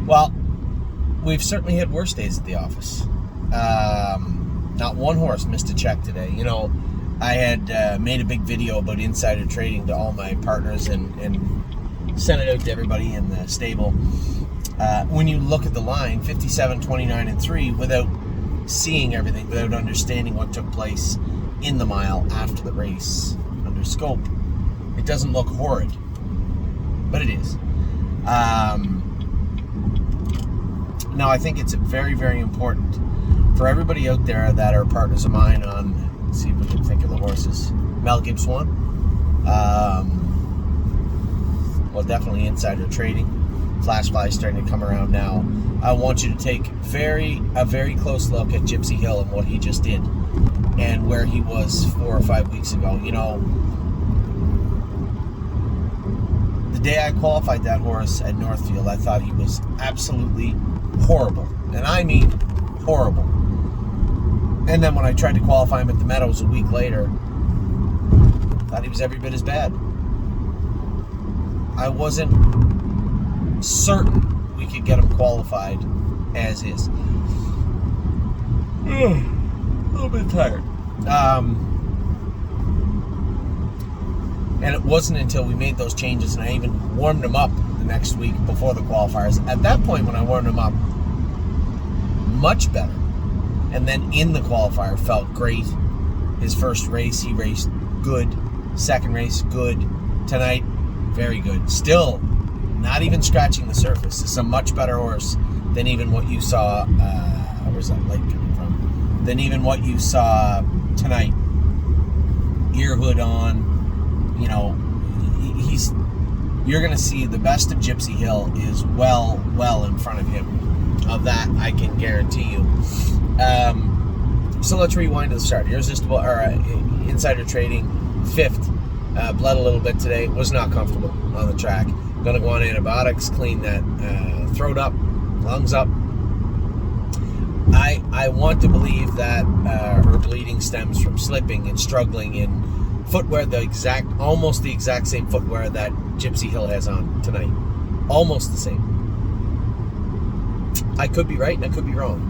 Well, we've certainly had worse days at the office. Not one horse missed a check today. You know, I had made a big video about insider trading to all my partners and sent it out to everybody in the stable. When you look at the line, 57, 29, and 3, without seeing everything, without understanding what took place in the mile after the race under scope, it doesn't look horrid, but it is. Now, I think it's very, very important for everybody out there that are partners of mine on, let's see if we can think of the horses. Mel Gibbs won. Well, definitely insider trading. Flash Fly is starting to come around now. I want you to take a very close look at Gypsy Hill and what he just did and where he was 4 or 5 weeks ago. You know, the day I qualified that horse at Northfield, I thought he was absolutely horrible. And I mean horrible. And then when I tried to qualify him at the Meadows a week later, I thought he was every bit as bad. I wasn't certain we could get him qualified as is. A little bit tired. And it wasn't until we made those changes and I even warmed him up the next week before the qualifiers. At that point, when I warmed him up, much better. And then in the qualifier, felt great. His first race, he raced good. Second race, good. Tonight, very good. Still, not even scratching the surface. It's a much better horse than even what you saw. Where's that light coming from? Than even what you saw tonight. Ear hood on. You know, you're going to see the best of Gypsy Hill is well in front of him. Of that, I can guarantee you. So let's rewind to the start. Irresistible, insider trading, 5th. Bled a little bit today. Was not comfortable on the track. Gonna go on antibiotics, clean that throat up, lungs up. I want to believe that her bleeding stems from slipping and struggling in footwear, almost the exact same footwear that Gypsy Hill has on tonight. Almost the same. I could be right and I could be wrong.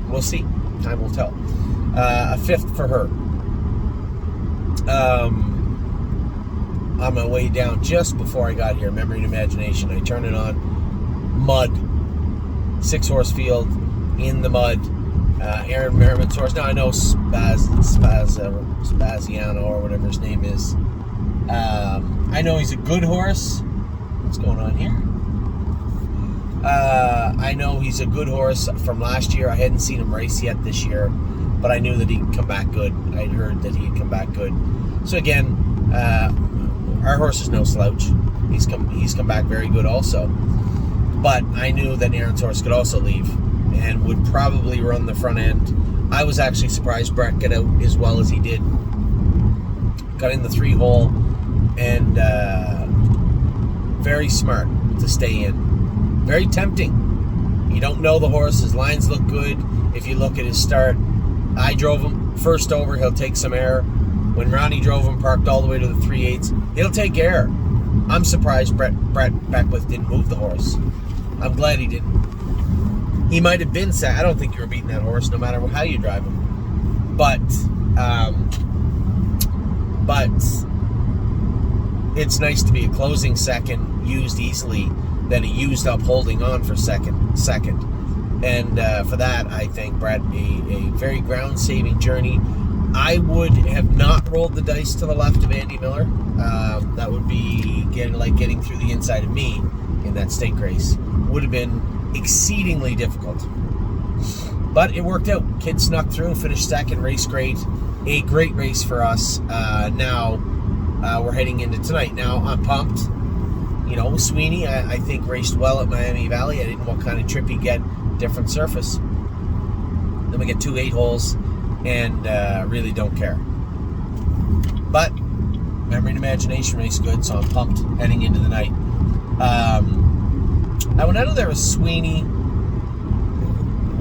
We'll see. Time will tell. A 5th for her. On my way down just before I got here, Memory and Imagination, I turned it on. Mud. 6-horse field in the mud. Aaron Merriman's horse. Now I know Spaziano or whatever his name is. I know he's a good horse. What's going on here? I know he's a good horse from last year. I hadn't seen him race yet this year, but I knew that he'd come back good. I'd heard that he'd come back good. So again, our horse is no slouch. He's come back very good also. But I knew that Aaron's horse could also leave and would probably run the front end. I was actually surprised Brett got out as well as he did. Got in the 3-hole and very smart to stay in. Very tempting. You don't know the horse. His lines look good. If you look at his start, I drove him first over. He'll take some air. When Ronnie drove him, parked all the way to the 3/8, he'll take air. I'm surprised Brett Beckwith didn't move the horse. I'm glad he didn't. He might have been set. I don't think you were beating that horse, no matter how you drive him. But it's nice to be a closing second, used easily, than a used up holding on for second. And for that, I think Brett a very ground-saving journey. I would have not rolled the dice to the left of Andy Miller. That would be getting through the inside of me in that stake race. Would have been exceedingly difficult. But it worked out. Kid snuck through, finished second, race great. A great race for us. Now we're heading into tonight. Now I'm pumped. You know, Sweeney, I think, raced well at Miami Valley. I didn't know what kind of trip he'd get. Different surface. Then we get 2 8-holes and really don't care. But Memory and Imagination race good, so I'm pumped heading into the night. Now, when I know there was Sweeney,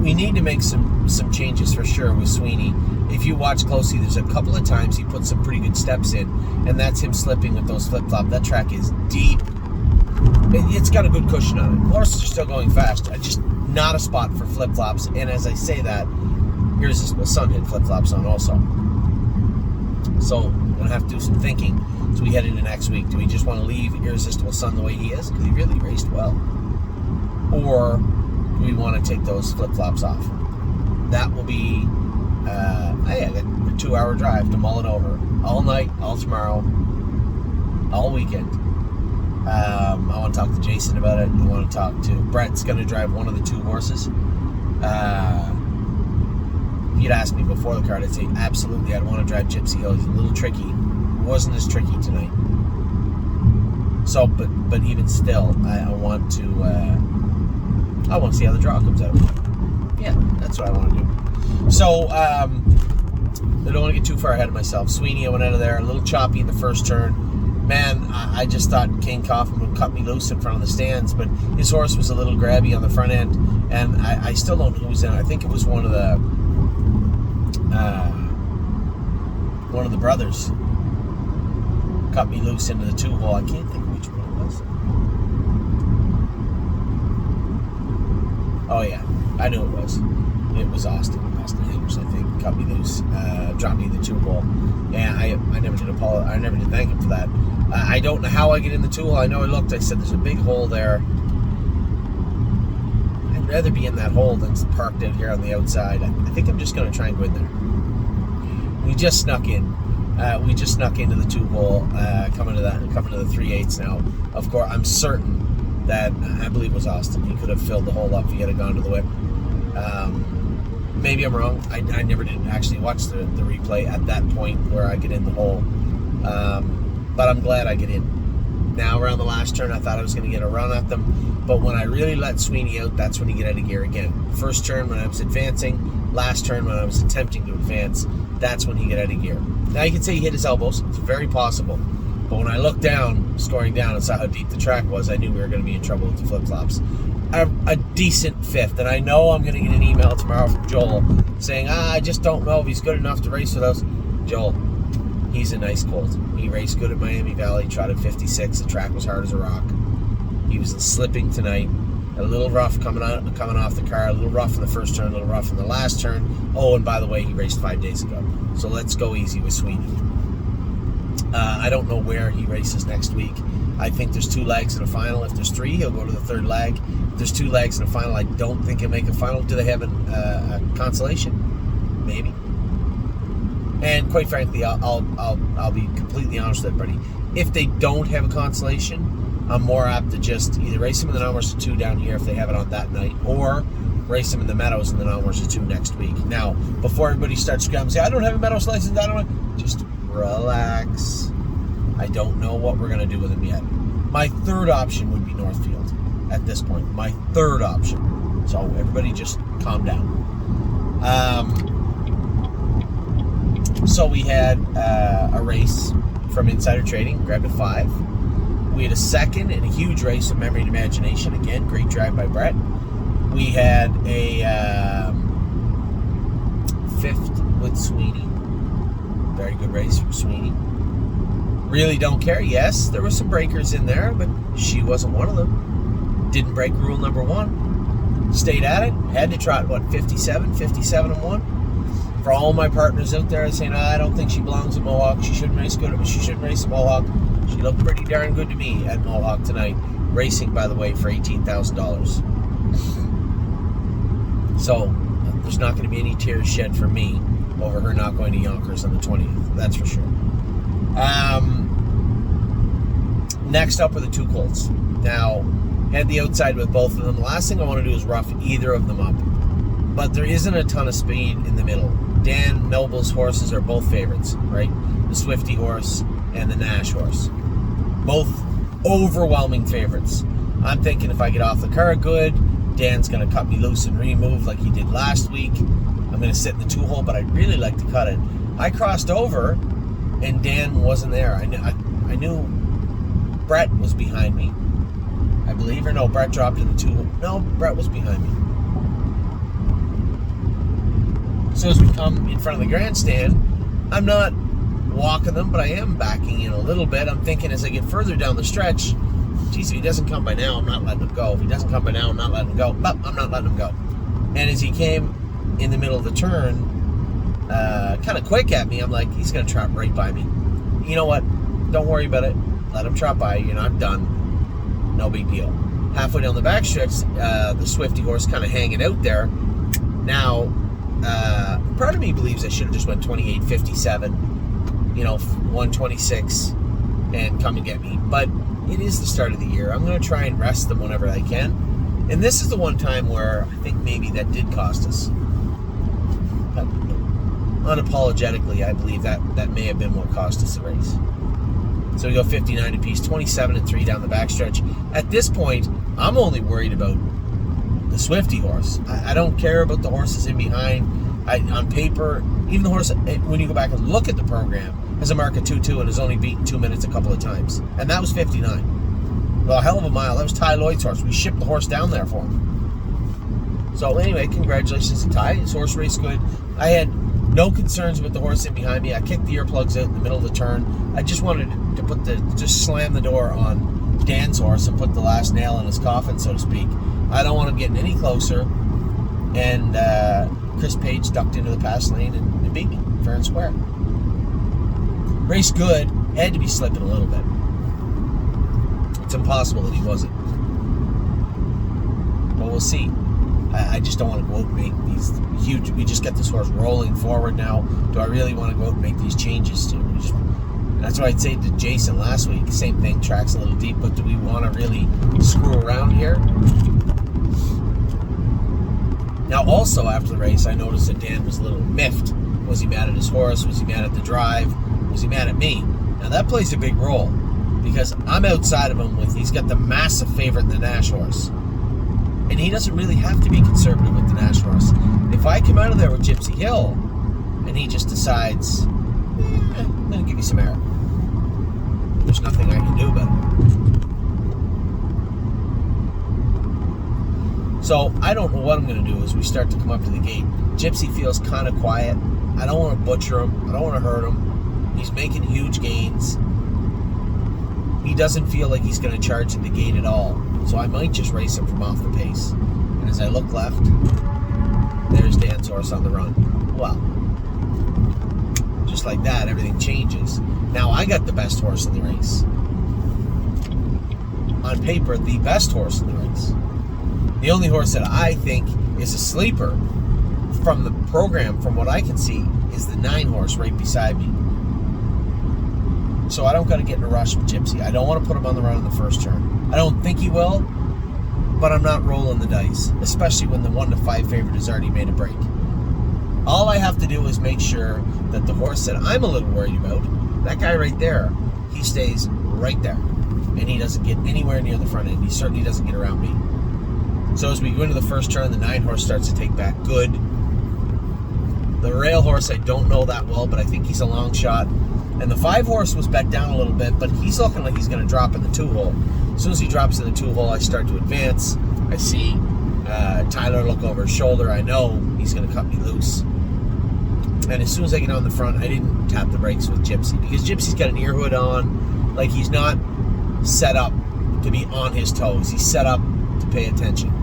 we need to make some changes for sure with Sweeney. If you watch closely, there's a couple of times he put some pretty good steps in, and that's him slipping with those flip-flop. That track is deep. It's got a good cushion on it. Horses are still going fast. Just not a spot for flip-flops. And as I say that, Irresistible Son had flip-flops on also. So I'm going to have to do some thinking as we head into next week. Do we just want to leave Irresistible Son the way he is? Because he really raced well. Or do we want to take those flip-flops off? That will be a 2-hour drive to mull it over. All night, all tomorrow, all weekend. I want to talk to Jason about it. I want to talk to Brett's going to drive one of the 2 horses. If you'd asked me before the card, I'd say absolutely I'd want to drive Gypsy. He's a little tricky. It wasn't as tricky tonight. So, but even still, I want to see how the draw comes out. Yeah, that's what I want to do. So, I don't want to get too far ahead of myself. Sweeney, I went out of there a little choppy in the first turn. Man, I just thought King Coffin would cut me loose in front of the stands, but his horse was a little grabby on the front end, and I still don't know who was in it. I think it was one of the brothers cut me loose into the 2-hole. I can't think of which one it was. Oh yeah, I knew it was. It was Austin Hinders, I think, cut me loose, dropped me in the 2-hole, and I never did apologize. I never did thank him for that. I don't know how I get in the 2-hole. I know I looked. I said there's a big hole there. I'd rather be in that hole than parked out here on the outside. I think I'm just going to try and go in there. We just snuck in. We just snuck into the 2-hole, coming to the 3/8 now. Of course, I'm certain that I believe it was Austin. He could have filled the hole up if he had gone to the whip. Maybe I'm wrong. I never did actually watch the replay at that point where I get in the hole. But I'm glad I get in. Now around the last turn, I thought I was going to get a run at them. But when I really let Sweeney out, that's when you get out of gear again. First turn when I was advancing, last turn when I was attempting to advance, that's when he get out of gear. Now you can say he hit his elbows. It's very possible. But when I looked down, scoring down, and saw how deep the track was, I knew we were going to be in trouble with the flip-flops. A decent 5th, and I know I'm going to get an email tomorrow from Joel saying, I just don't know if he's good enough to race with us. Joel, he's a nice colt. He raced good at Miami Valley, trotted 56. The track was hard as a rock. He was slipping tonight. A little rough coming off the car, a little rough in the first turn, a little rough in the last turn. Oh, and by the way, he raced 5 days ago. So let's go easy with Sweeney. I don't know where he races next week. I think there's 2 legs in a final. If there's 3, he'll go to the 3rd leg. If there's 2 legs in a final, I don't think he'll make a final. Do they have a consolation? Maybe. And quite frankly, I'll be completely honest with everybody. If they don't have a consolation, I'm more apt to just either race them in the non-worse of 2 down here if they have it on that night, or race them in the Meadows in the non-worse of 2 next week. Now, before everybody starts scrambling and say, I don't have a Meadows license, I don't know, just relax. I don't know what we're going to do with him yet. My 3rd option would be Northfield at this point. My 3rd option. So everybody just calm down. So we had a race from Insider Trading, grabbed a 5. We had a 2nd and a huge race of Memory and Imagination. Again, great drive by Brett. We had a 5th with Sweeney. Very good race from Sweeney. Really Don't Care. Yes, there were some breakers in there, but she wasn't one of them. Didn't break rule number 1. Stayed at it. Had to trot, 57 and 1. For all my partners out there saying, I don't think she belongs in Mohawk. She shouldn't race good. She shouldn't race in Mohawk. She looked pretty darn good to me at Mohawk tonight. Racing, by the way, for $18,000. So there's not going to be any tears shed for me over her not going to Yonkers on the 20th. That's for sure. Next up are the 2 colts. Now, had the outside with both of them. The last thing I want to do is rough either of them up. But there isn't a ton of speed in the middle. Dan Noble's horses are both favorites, right? The Swifty horse and the Nash horse. Both overwhelming favorites. I'm thinking if I get off the car good, Dan's going to cut me loose and remove like he did last week. I'm going to sit in the 2-hole, but I'd really like to cut it. I crossed over, and Dan wasn't there. I knew Brett was behind me, I believe. Or no, Brett dropped in the 2-hole. No, Brett was behind me. So as we come in front of the grandstand, I'm not walking them, but I am backing in a little bit. I'm thinking as I get further down the stretch, geez, if he doesn't come by now, I'm not letting him go. If he doesn't come by now, I'm not letting him go. But I'm not letting him go. And as he came in the middle of the turn, kind of quick at me, I'm like, he's going to trot right by me. You know what? Don't worry about it. Let him trot by. You're not done. No big deal. Halfway down the backstretch, the Swifty horse kind of hanging out there. Now, part of me believes I should have just went 28.57, 126, and come and get me. But it is the start of the year. I'm going to try and rest them whenever I can. And this is the one time where I think maybe that did cost us. But unapologetically, I believe that may have been what cost us the race. So we go 59 apiece, 27-3 down the backstretch. At this point, I'm only worried about the Swifty horse. I don't care about the horses in behind. On paper, even the horse, when you go back and look at the program, has a mark of 2-2 and has only beaten 2 minutes a couple of times. And that was 59. Well, a hell of a mile. That was Ty Lloyd's horse. We shipped the horse down there for him. So anyway, congratulations to Ty. His horse raced good. I had no concerns with the horse in behind me. I kicked the earplugs out in the middle of the turn. I just wanted to just slam the door on Dan's horse and put the last nail in his coffin, so to speak. I don't want him getting any closer. And Chris Page ducked into the pass lane and beat me fair and square. Race good. Had to be slipping a little bit. It's impossible that he wasn't. But we'll see. I just don't want to go out and make these huge... We just get this horse rolling forward now. Do I really want to go out and make these changes? That's what I'd say to Jason last week. Same thing, track's a little deep, but do we want to really screw around here? Now, also after the race, I noticed that Dan was a little miffed. Was he mad at his horse? Was he mad at the drive? Was he mad at me? Now, that plays a big role because I'm outside of him he's got the massive favorite in the Nash horse. And he doesn't really have to be conservative with the Nash horse. If I come out of there with Gypsy Hill and he just decides, I'm going to give you some air, there's nothing I can do about it. So I don't know what I'm going to do as we start to come up to the gate. Gypsy feels kind of quiet. I don't want to butcher him. I don't want to hurt him. He's making huge gains. He doesn't feel like he's going to charge at the gate at all. So I might just race him from off the pace. And as I look left, there's Dan's horse on the run. Well, just like that, everything changes. Now I got the best horse in the race. On paper, the best horse in the race. The only horse that I think is a sleeper from the program, from what I can see, is the 9 horse right beside me. So I don't got to get in a rush with Gypsy. I don't want to put him on the run in the first turn. I don't think he will, but I'm not rolling the dice, especially when the 1-5 favorite has already made a break. All I have to do is make sure that the horse that I'm a little worried about, that guy right there, he stays right there. And he doesn't get anywhere near the front end. He certainly doesn't get around me. So as we go into the first turn, the 9 horse starts to take back good. The rail horse I don't know that well, but I think he's a long shot. And the 5 horse was bet down a little bit, but he's looking like he's going to drop in the 2-hole. As soon as he drops in the 2-hole, I start to advance. I see Tyler look over his shoulder. I know he's going to cut me loose. And as soon as I get on the front, I didn't tap the brakes with Gypsy because Gypsy's got an ear hood on. Like, he's not set up to be on his toes. He's set up to pay attention.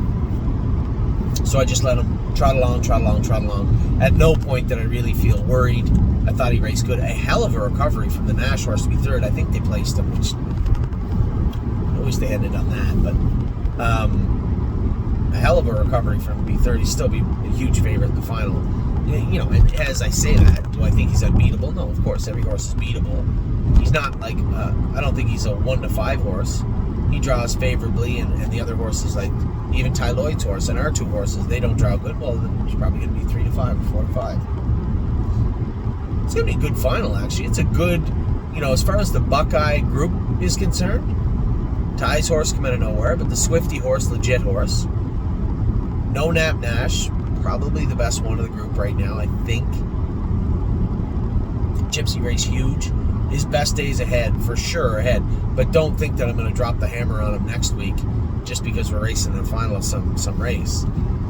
So I just let him trot along. At no point did I really feel worried. I thought he raced good. A hell of a recovery from the Nash horse to be third. I think they placed him, which I wish they hadn't done that. But a hell of a recovery for him to be third. He'd still be a huge favorite in the final. You know, and as I say that, do I think he's unbeatable? No, of course, every horse is beatable. He's not like, I don't think he's a 1-5 horse. He draws favorably, and the other horses, like even Ty Lloyd's horse and our 2 horses, they don't draw good. Well, then he's probably going to be 3-5 or 4-5. It's going to be a good final, actually. It's a good, as far as the Buckeye group is concerned, Ty's horse come out of nowhere, but the Swifty horse, legit horse. No Nap Nash, probably the best one of the group right now, I think. Gypsy race huge. His best days ahead, for sure ahead. But don't think that I'm going to drop the hammer on him next week just because we're racing in the final of some race.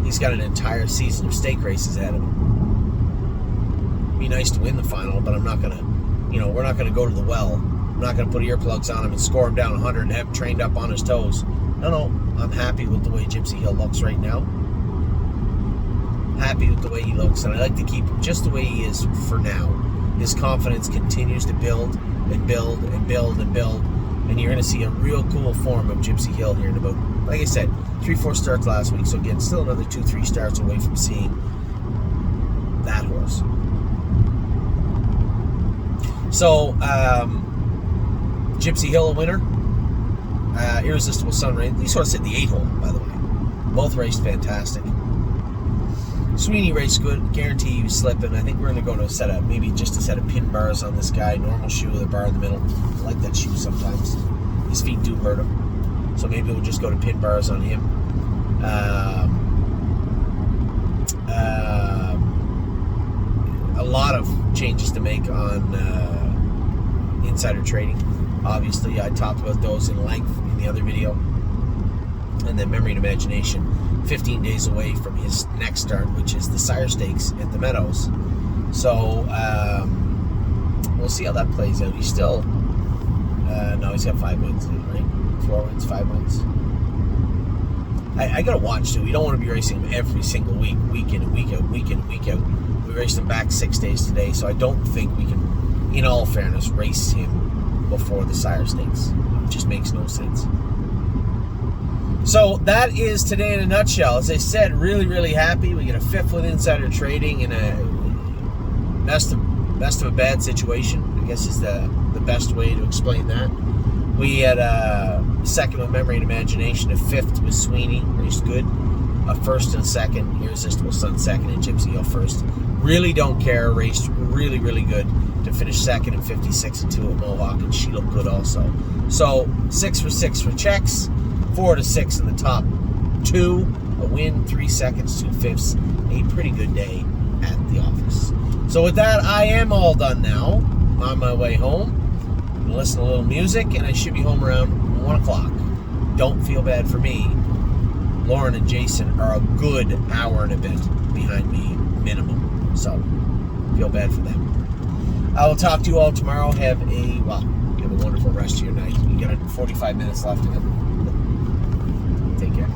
He's got an entire season of stake races ahead of him. Be nice to win the final, but I'm not going to, we're not going to go to the well I'm not going to put earplugs on him and score him down 100 and have him trained up on his toes. No, I'm happy with the way Gypsy Hill looks right now. Happy with the way he looks, and I like to keep him just the way he is for now. His confidence continues to build and build and build and build, and you're going to see a real cool form of Gypsy Hill here in about, like I said, 3-4 starts last week, so again, still another 2-3 starts away from seeing that horse. So, Gypsy Hill a winner. Irresistible Sun Rain. These horses hit the 8 hole, by the way. Both raced fantastic. Sweeney raced good. Guarantee you slipping. I think we're going to go to a set of, maybe just a set of pin bars on this guy. Normal shoe with a bar in the middle. I like that shoe sometimes. His feet do hurt him. So maybe we'll just go to pin bars on him. A lot of changes to make on insider trading. Obviously, I talked about those in length in the other video. And then Memory and Imagination, 15 days away from his next start, which is the Sire Stakes at the Meadows. So, we'll see how that plays out. He's still, no, he's got 5 wins, right? 4 wins, 5 wins. I gotta watch, too. We don't want to be racing him every single week, week in and week out, week in and week out. We raced him back 6 days today, so I don't think we can, in all fairness, race him before the Sire Stakes. It just makes no sense. So that is today in a nutshell. As I said, really, really happy. We get a 5th with insider trading in a best of a bad situation, I guess is the best way to explain that. We had a 2nd with Memory and Imagination, a 5th with Sweeney, raced good. A 1st and a 2nd, Irresistible Sun 2nd, and Gypsy Hill 1st. Really don't care, raced really, really good to finish 2nd and 56 and 2 at Mohawk, and she looked good also. So 6 for 6 for checks. 4 to 6 in the top 2, a win, 3 seconds, 2 fifths, a pretty good day at the office. So with that, I am all done now. I'm on my way home. I'm going to listen to a little music, and I should be home around 1 o'clock. Don't feel bad for me. Lauren and Jason are a good hour and a bit behind me, minimum. So, feel bad for them. I will talk to you all tomorrow. Have a wonderful rest of your night. You got 45 minutes left of it. Take care.